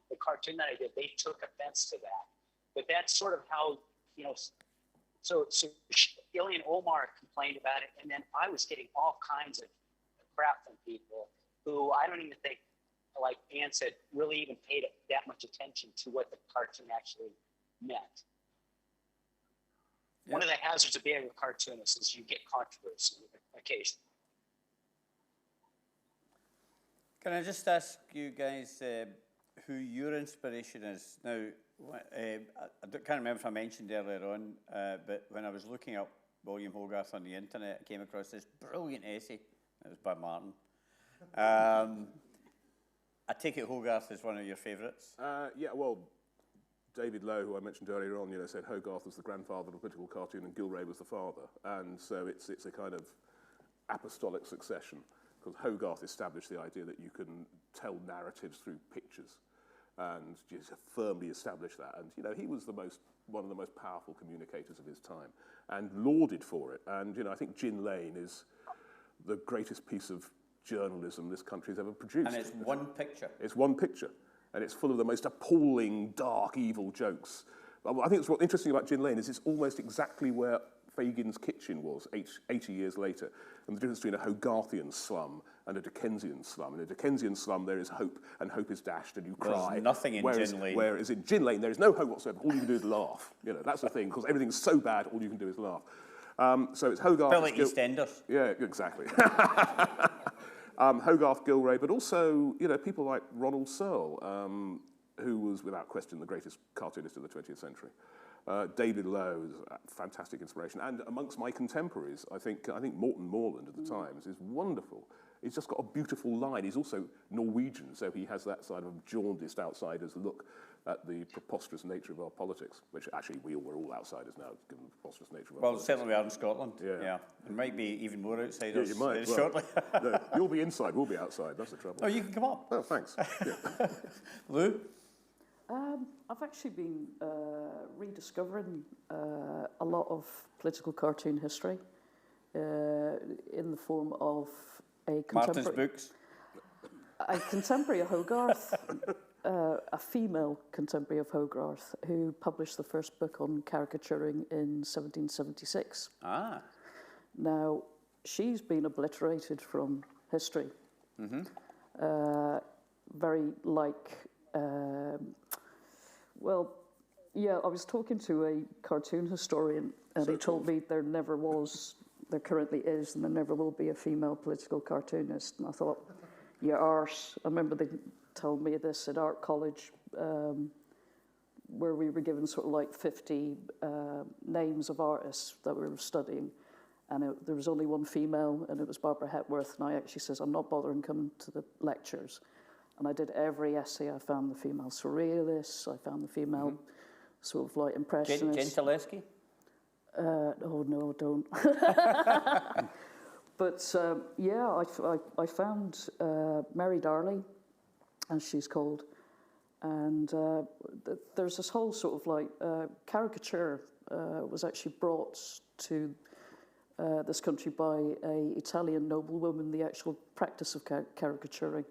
the cartoon that I did, they took offense to that. But that's sort of how, you know, so Ilhan Omar complained about it, and then I was getting all kinds of crap from people who I don't even think, like Anne said, really even paid that much attention to what the cartoon actually meant. Yep. One of the hazards of being a cartoonist is you get controversy occasionally. Can I just ask you guys who your inspiration is? Now, I can't remember if I mentioned earlier on, but when I was looking up William Hogarth on the internet, I came across this brilliant essay. It was by Martin. I take it Hogarth is one of your favourites? Yeah, well, David Lowe, who I mentioned earlier on, said Hogarth was the grandfather of the political cartoon and Gilray was the father. And so it's a kind of apostolic succession, because Hogarth established the idea that you can tell narratives through pictures and just firmly establish that. And, he was one of the most powerful communicators of his time and lauded for it. And, I think Gin Lane is the greatest piece of journalism this country has ever produced. And it's one picture. It's one picture. And it's full of the most appalling, dark, evil jokes. But I think what's interesting about Gin Lane is it's almost exactly where Fagin's kitchen was 80 years later. And the difference between a Hogarthian slum and a Dickensian slum. In a Dickensian slum, there is hope, and hope is dashed, and you cry. There's nothing in Gin Lane. Whereas in Gin Lane, there is no hope whatsoever. All you can do is laugh. That's the thing, because everything's so bad, all you can do is laugh. So it's Hogarth. Bit like EastEnders. Yeah, exactly. Hogarth, Gilray, but also, you know, people like Ronald Searle, who was, without question, the greatest cartoonist of the 20th century. David Lowe is a fantastic inspiration. And amongst my contemporaries, I think Morton Morland at the Times is wonderful. He's just got a beautiful line. He's also Norwegian, so he has that side of jaundiced outsider's look at the preposterous nature of our politics, which actually we're all outsiders now, given the preposterous nature of our politics. Well, certainly we are in Scotland. Yeah. Yeah. There might be even more outsiders Yeah, you might. shortly. No, you'll be inside, we'll be outside. That's the trouble. Oh, you can come up. Oh, thanks. Yeah. Lou? I've actually been rediscovering a lot of political cartoon history in the form of a Martin's contemporary... books. A contemporary of Hogarth, a female contemporary of Hogarth, who published the first book on caricaturing in 1776. Ah. Now, she's been obliterated from history. Very like, well, yeah, I was talking to a cartoon historian, and he told me there never was, there currently is, and there never will be a female political cartoonist. And I thought, yeah, arse. I remember they told me this at art college, where we were given sort of like 50 names of artists that we were studying. And there was only one female, and it was Barbara Hepworth. And I actually says, I'm not bothering coming to the lectures. And I did every essay. I found the female surrealists. I found the female sort of like impressionists. Gentileschi? Oh, no, don't. But, yeah, I found Mary Darley, as she's called. And there's this whole sort of like caricature was actually brought to this country by an Italian noblewoman. The actual practice of caricaturing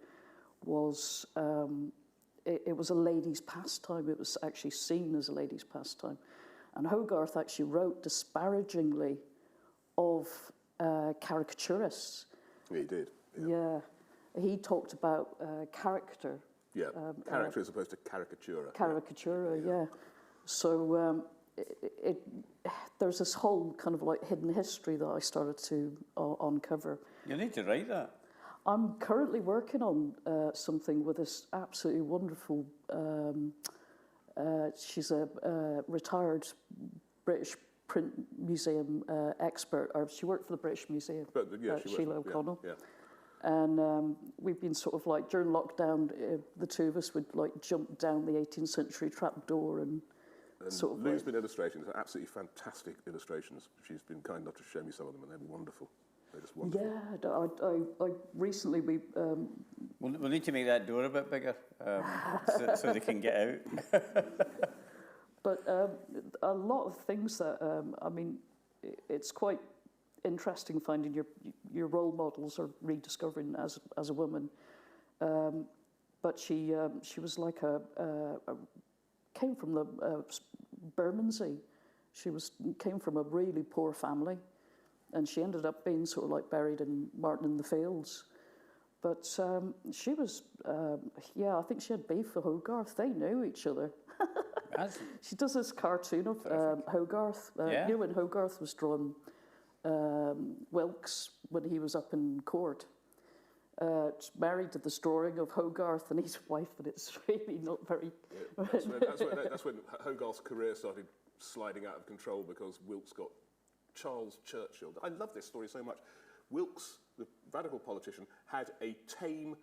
was, it was a lady's pastime. It was actually seen as a lady's pastime. And Hogarth actually wrote disparagingly of caricaturists. Yeah, he did. Yeah. He talked about character. Yeah, character as opposed to caricatura. Caricatura, yeah. So there's this whole kind of like hidden history that I started to uncover. You need to write that. I'm currently working on something with this absolutely wonderful, she's a retired British Print Museum expert, or she worked for the British Museum, But, yeah, Sheila O'Connell. Yeah. And we've been sort of like, during lockdown, the two of us would like jump down the 18th century trapdoor and sort of Lou's been illustrating some absolutely fantastic illustrations. She's been kind enough to show me some of them, and they're wonderful. They're just wonderful. Yeah, I recently, We'll need to make that door a bit bigger so they can get out. but a lot of things that, I mean, it's quite interesting finding your role models or rediscovering as a woman. But she was like came from the Bermondsey. She came from a really poor family, and she ended up being sort of like buried in Martin in the Fields. But she was, I think she had beef with Hogarth. They knew each other. She does this cartoon of Hogarth. You know, when Hogarth was drawing Wilkes when he was up in court. Married to this drawing of Hogarth and his wife, and it's really not very... Yeah, that's when Hogarth's career started sliding out of control because Wilkes got Charles Churchill. I love this story so much. Wilkes, the radical politician, had a tame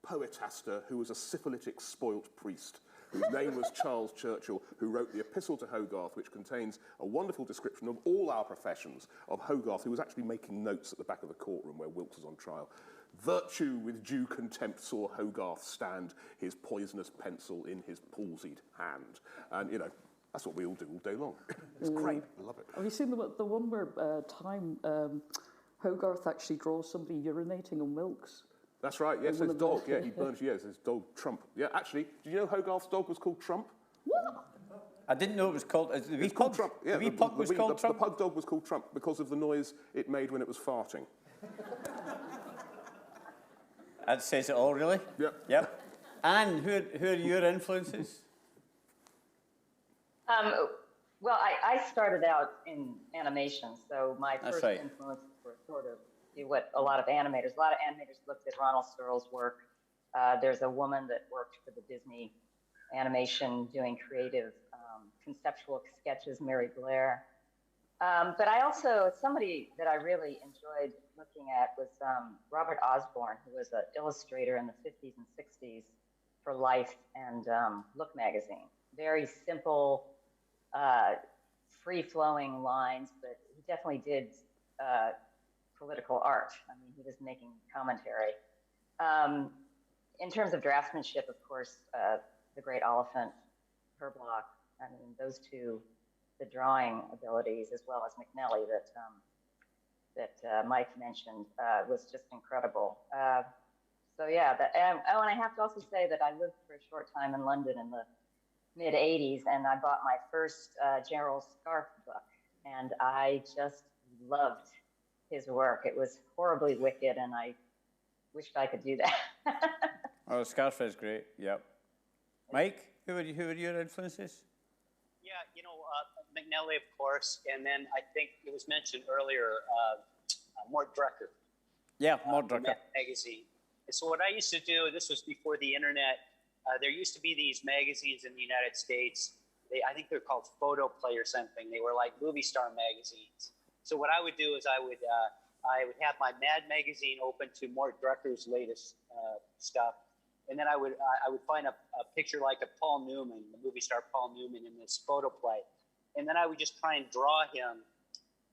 poetaster who was a syphilitic spoilt priest, whose name was Charles Churchill, who wrote the Epistle to Hogarth, which contains a wonderful description of all our professions, of Hogarth, who was actually making notes at the back of the courtroom where Wilkes was on trial. Virtue with due contempt saw Hogarth stand, his poisonous pencil in his palsied hand. And, you know, that's what we all do all day long. It's great. I love it. Have you seen the one where Hogarth actually draws somebody urinating on Wilkes? That's right, yes, his dog. Yeah, he burns, yes, his dog, Trump. Yeah, actually, did you know Hogarth's dog was called Trump? What? I didn't know it was called... The wee called pug? Trump. Yeah, the wee pug was called Trump? The pug dog was called Trump because of the noise it made when it was farting. That says it all, really? Yep. Anne, who are your influences? Well, I started out in animation, so my That's first right. influences were sort of what a lot of animators looked at Ronald Searle's work. There's a woman that worked for the Disney animation doing creative conceptual sketches, Mary Blair. But I also, somebody that I really enjoyed looking at was Robert Osborne, who was an illustrator in the 50s and 60s for Life and Look magazine. Very simple, free-flowing lines, but he definitely did political art. I mean, he was making commentary. In terms of draftsmanship, of course, the great Oliphant, Herblock, I mean, those two, the drawing abilities, as well as McNelly that Mike mentioned, was just incredible. So yeah, and I have to also say that I lived for a short time in London in the mid 80s, and I bought my first Gerald Scarfe book, and I just loved his work. It was horribly wicked, and I wished I could do that. Oh, Scarfe is great, yep. Mike, who are your influences? Yeah, you know, McNelly, of course, and then I think it was mentioned earlier, Mort Drucker. Yeah, Mort Drucker. Magazine. And so what I used to do, this was before the internet, there used to be these magazines in the United States. I think they're called Photo Play or something. They were like movie star magazines. So what I would do is I would have my Mad magazine open to Mort Drucker's latest stuff. And then I would find a picture like of Paul Newman, the movie star Paul Newman in this photo play. And then I would just try and draw him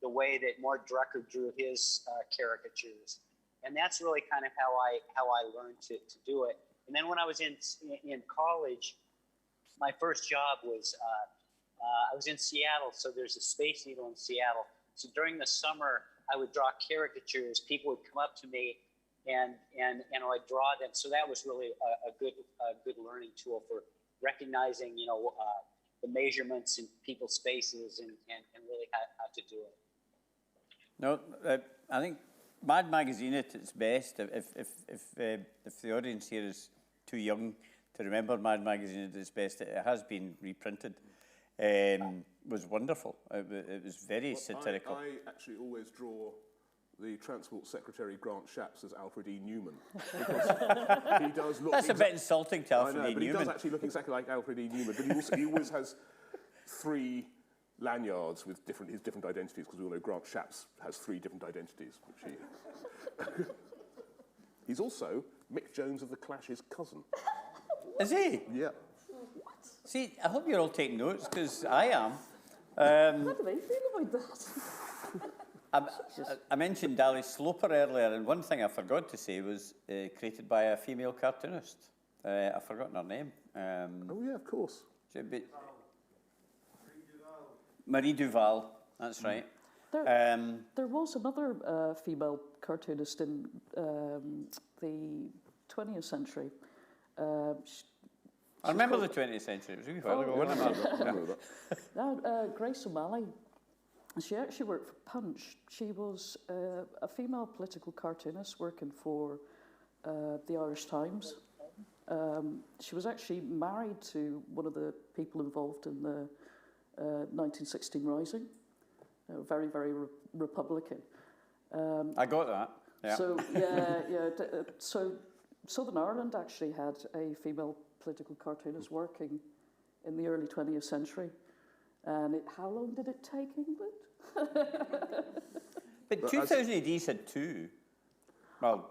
the way that Mort Drucker drew his caricatures. And that's really kind of how I learned to do it. And then when I was in college, my first job was, I was in Seattle, so there's a Space Needle in Seattle. So during the summer, I would draw caricatures. People would come up to me and I'd draw them. So that was really a good learning tool for recognizing, you know, the measurements in people's faces and really how to do it. No, I think Mad Magazine at its best, if the audience here is too young to remember Mad Magazine at its best, it has been reprinted, was wonderful. It was very satirical. I actually always draw the Transport Secretary Grant Shapps as Alfred E. Newman, because he does look... That's a bit insulting to Alfred E. but Newman. he does actually look exactly like Alfred E. Newman, but he always has 3 lanyards with his different identities, because we all know Grant Shapps has 3 different identities. Which he's also Mick Jones of The Clash's cousin. Is he? Yeah. See, I hope you're all taking notes, because I am. How do they feel about that? I mentioned Dali Slopper earlier, and one thing I forgot to say was created by a female cartoonist. I've forgotten her name. Oh, yeah, of course. Marie Duval, that's right. There was another female cartoonist in the 20th century. I remember the 20th century. It was a wee while ago, wasn't it? Grace O'Malley. She actually worked for Punch. She was a female political cartoonist working for the Irish Times. She was actually married to one of the people involved in the 1916 Rising. Very, very Republican. I got that. Yeah. So, so Southern Ireland actually had a female political cartoonist working in the early 20th century. And how long did it take England? But 2000 AD said 2. Well,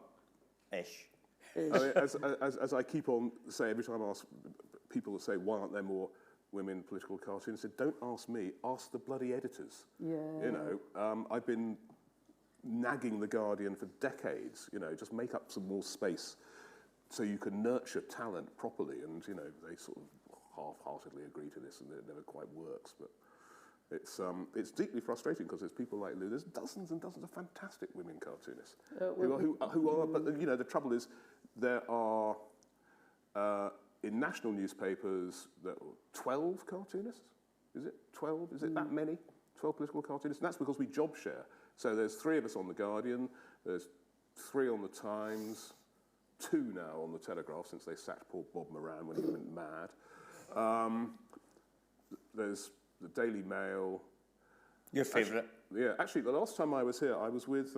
ish. I mean, as I keep on saying, every time I ask people to say, why aren't there more women political cartoonists, I said, don't ask me, ask the bloody editors. Yeah. You know, I've been nagging The Guardian for decades, you know, just make up some more space so you can nurture talent properly. And, you know, they sort of half-heartedly agree to this, and it never quite works. But it's deeply frustrating, because there's people like Lou. There's dozens and dozens of fantastic women cartoonists who are. But you know, the trouble is, there are in national newspapers 12 cartoonists. Is it 12? Is it that many? 12 political cartoonists, and that's because we job share. So there's 3 of us on The Guardian. There's 3 on The Times. 2 now on The Telegraph, since they sacked poor Bob Moran when he went mad. There's the Daily Mail. Your favourite? Actually, the last time I was here, I was with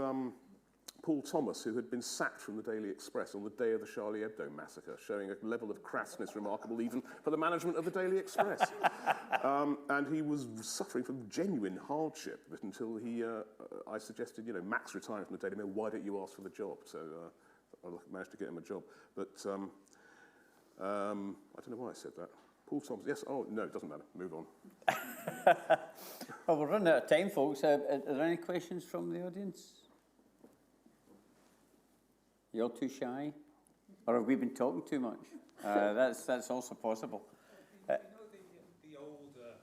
Paul Thomas, who had been sacked from the Daily Express on the day of the Charlie Hebdo massacre, showing a level of crassness remarkable even for the management of the Daily Express. And he was suffering from genuine hardship, but until I suggested, Max retiring from the Daily Mail, why don't you ask for the job? So I managed to get him a job. But I don't know why I said that. Paul Thomas, yes, oh, no, it doesn't matter, move on. Well, we're running out of time, folks. Are there any questions from the audience? You're too shy? Or have we been talking too much? That's also possible. The older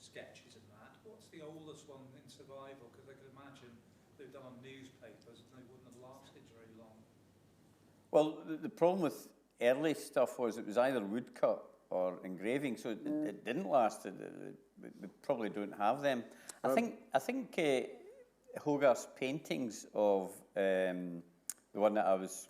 sketches and that, what's the oldest one in survival? Because I could imagine they've done on newspapers and they wouldn't have lasted very long. Well, the problem with early stuff was it was either woodcut or engraving, so it didn't last. We probably don't have them. I think Hogarth's paintings of the one that I was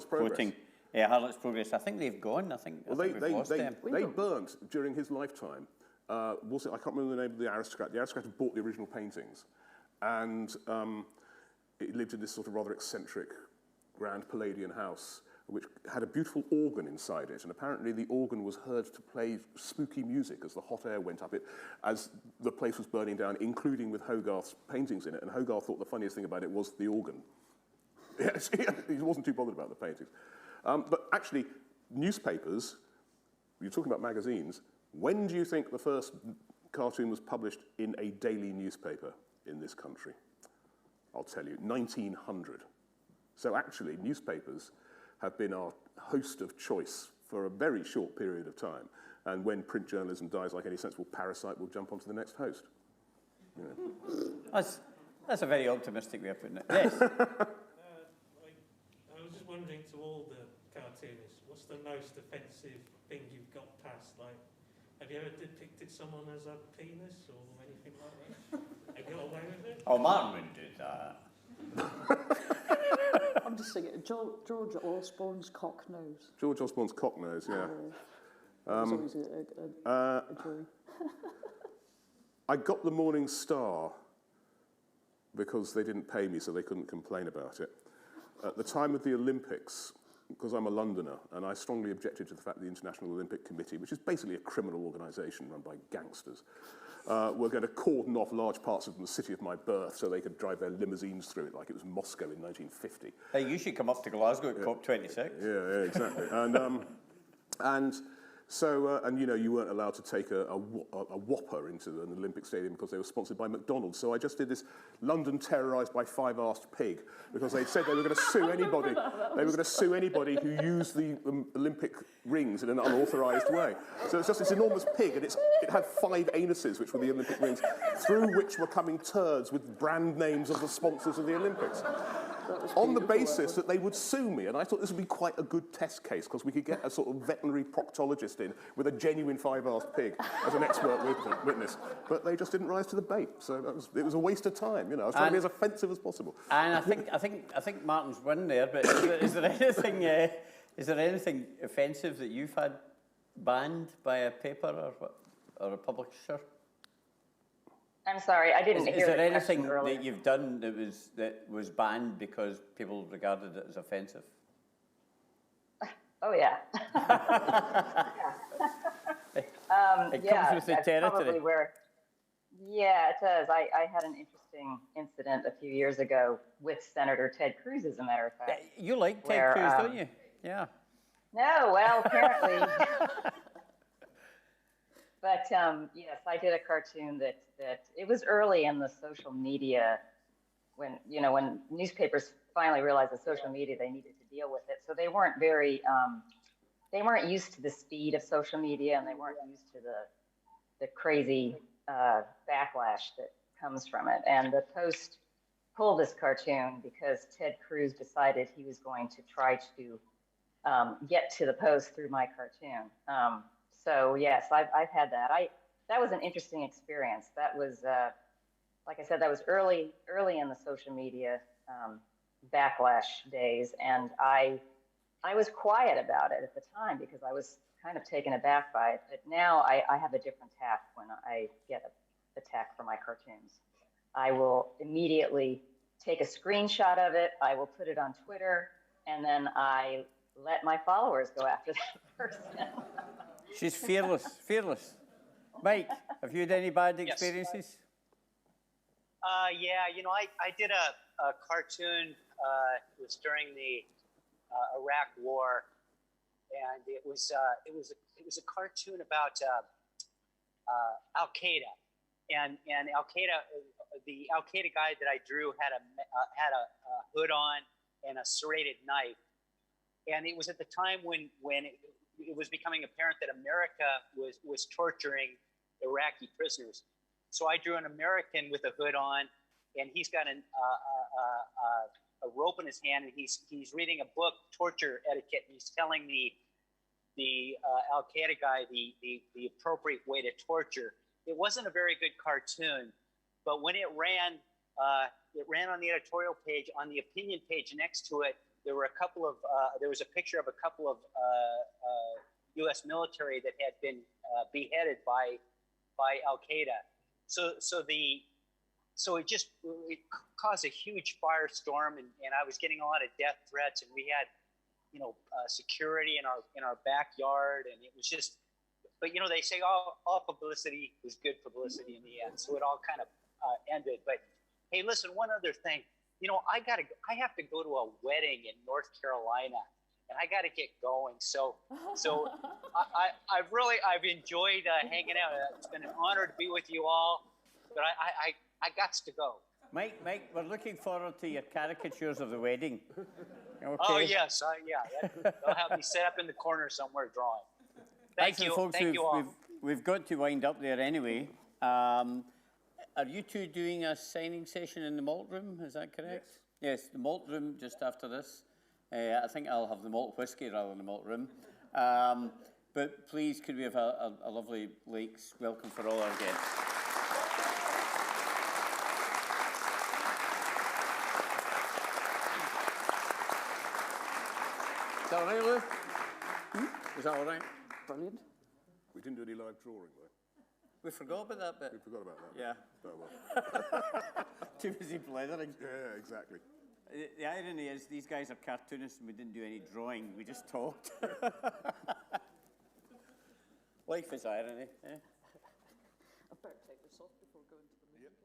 quoting, Harlot's Progress. I think they've gone. I think we've lost them. They burnt during his lifetime. I can't remember the name of the aristocrat. The aristocrat who bought the original paintings, and it lived in this sort of rather eccentric grand Palladian house, which had a beautiful organ inside it, and apparently the organ was heard to play spooky music as the hot air went up it, as the place was burning down, including with Hogarth's paintings in it, and Hogarth thought the funniest thing about it was the organ. Yes, he wasn't too bothered about the paintings. But actually, newspapers, you're talking about magazines, when do you think the first cartoon was published in a daily newspaper in this country? I'll tell you, 1900. So actually, newspapers have been our host of choice for a very short period of time. And when print journalism dies like any sensible parasite, we'll jump onto the next host. That's a very optimistic way of putting it. Yes? I was just wondering, to all the cartoonists, what's the most offensive thing you've got past? Like, have you ever depicted someone as a penis or anything like that? And got away with it? Oh, Martin wouldn't do that. I'm just thinking, George Osborne's cock nose. George Osborne's cock nose, yeah. That was always a joy. I got the Morning Star because they didn't pay me, so they couldn't complain about it. At the time of the Olympics, because I'm a Londoner, and I strongly objected to the fact that the International Olympic Committee, which is basically a criminal organisation run by gangsters, were going to cordon off large parts of the city of my birth so they could drive their limousines through it like it was Moscow in 1950. Hey, you should come up to Glasgow at COP26. Yeah, exactly. And so, you weren't allowed to take a Whopper into an Olympic stadium because they were sponsored by McDonald's. So I just did this London terrorised by five-arsed pig because they said they were going to sue anybody. They were going to sue anybody who used the Olympic rings in an unauthorised way. So it's just this enormous pig, and it had 5 anuses, which were the Olympic rings, through which were coming turds with brand names of the sponsors of the Olympics. On the basis that they would sue me, and I thought this would be quite a good test case because we could get a sort of veterinary proctologist in with a genuine five-arsed pig as an expert witness, but they just didn't rise to the bait. So it was a waste of time. I was trying to be as offensive as possible. And I think Martin's won there. But is there anything offensive that you've had banned by a paper or a publisher? I'm sorry, I didn't hear Is there the anything question earlier. that you've done that was banned because people regarded it as offensive? Oh, yeah. It comes with the that's territory. probably yeah, it does. I had an interesting incident a few years ago with Senator Ted Cruz, as a matter of fact. You like Ted Cruz, don't you? Yeah. No, well, apparently. But yes, I did a cartoon that it was early in the social media when newspapers finally realized that social media, they needed to deal with it. So they weren't they weren't used to the speed of social media, and they weren't used to the crazy backlash that comes from it. And the Post pulled this cartoon because Ted Cruz decided he was going to try to get to the Post through my cartoon. So yes, I've had that. That was an interesting experience. That was, like I said, that was early in the social media backlash days, and I was quiet about it at the time because I was kind of taken aback by it. But now I have a different tack when I get a tack for my cartoons. I will immediately take a screenshot of it. I will put it on Twitter, and then I let my followers go after that person. She's fearless, fearless. Mike, have you had any bad experiences? Yeah, you know, I did a cartoon. It was during the Iraq War, and it was a cartoon about Al Qaeda, and Al Qaeda. The Al Qaeda guy that I drew had a hood on and a serrated knife, and it was at the time when it was becoming apparent that America was torturing Iraqi prisoners. So I drew an American with a hood on, and he's got a rope in his hand, and he's reading a book, Torture Etiquette, and he's telling the Al Qaeda guy the appropriate way to torture. It wasn't a very good cartoon, but when it ran on the editorial page. On the opinion page next to it, there were there was a picture of a couple of U.S. military that had been beheaded by Al Qaeda. So it caused a huge firestorm, and I was getting a lot of death threats, and we had, security in our backyard, and it was just. But they say all publicity is good publicity in the end, so it all kind of ended. But hey, listen, one other thing, I have to go to a wedding in North Carolina, and I got to get going. So I've enjoyed hanging out. It's been an honor to be with you all, but I got to go. Mike, we're looking forward to your caricatures of the wedding. Okay. Oh yes, yeah. They'll have me set up in the corner somewhere drawing. Thank you, folks. Thank you all. We've got to wind up there anyway. Are you two doing a signing session in the malt room? Is that correct? Yes, the malt room just after this. I think I'll have the malt whiskey rather than the malt room. But please, could we have a lovely Lakes welcome for all our guests? Is that all right, Lou? Is that all right? Brilliant. We didn't do any live drawing, though. We forgot about that bit. We forgot about that. Yeah. Oh, well. Too busy blethering. Yeah, exactly. The irony is these guys are cartoonists and we didn't do any drawing. We just talked. Life is irony. Eh? I better take this off before going to the meeting.